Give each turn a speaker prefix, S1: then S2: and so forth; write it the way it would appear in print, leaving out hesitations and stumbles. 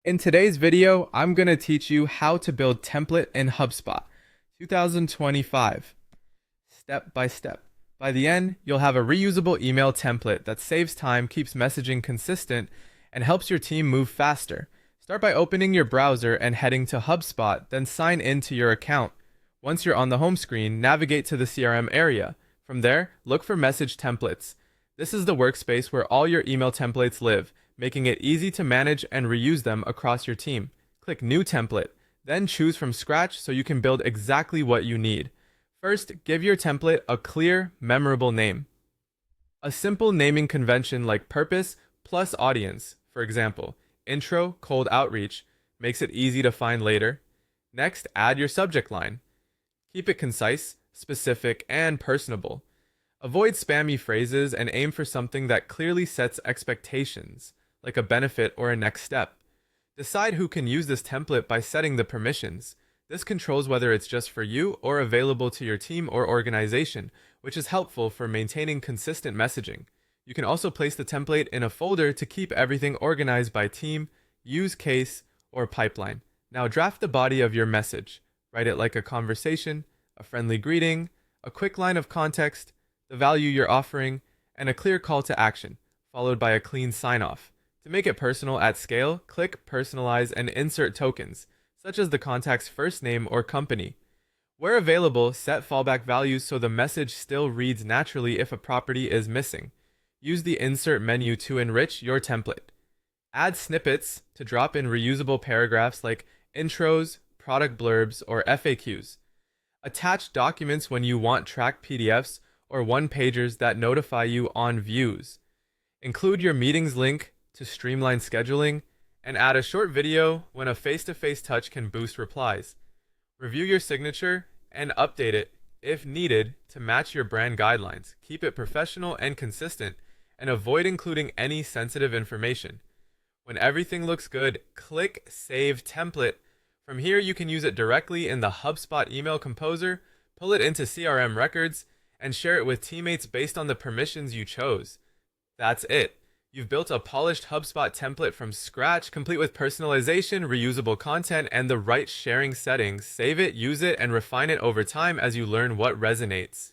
S1: In today's video, I'm going to teach you how to build template in HubSpot 2025, step by step. By the end, you'll have a reusable email template that saves time, keeps messaging consistent, and helps your team move faster. Start by opening your browser and heading to HubSpot, then sign into your account. Once you're on the home screen, navigate to the CRM area. From there, look for message templates. This is the workspace where all your email templates live, making it easy to manage and reuse them across your team. Click New Template, then choose from scratch so you can build exactly what you need. First, give your template a clear, memorable name. A simple naming convention like purpose plus audience, for example, intro, cold outreach, makes it easy to find later. Next, add your subject line. Keep it concise, specific, and personable. Avoid spammy phrases and aim for something that clearly sets expectations, like a benefit or a next step. Decide who can use this template by setting the permissions. This controls whether it's just for you or available to your team or organization, which is helpful for maintaining consistent messaging. You can also place the template in a folder to keep everything organized by team, use case, or pipeline. Now draft the body of your message. Write it like a conversation, a friendly greeting, a quick line of context, the value you're offering, and a clear call to action, followed by a clean sign-off. To make it personal at scale, click Personalize and insert tokens, such as the contact's first name or company. Where available, set fallback values so the message still reads naturally if a property is missing. Use the Insert menu to enrich your template. Add snippets to drop in reusable paragraphs like intros, product blurbs, or FAQs. Attach documents when you want tracked PDFs or one-pagers that notify you on views. Include your meetings link to streamline scheduling, and add a short video when a face-to-face touch can boost replies. Review your signature and update it if needed to match your brand guidelines. Keep it professional and consistent, and avoid including any sensitive information. When everything looks good, click Save Template. From here, you can use it directly in the HubSpot email composer, pull it into CRM records, and share it with teammates based on the permissions you chose. That's it. You've built a polished HubSpot template from scratch, complete with personalization, reusable content, and the right sharing settings. Save it, use it, and refine it over time as you learn what resonates.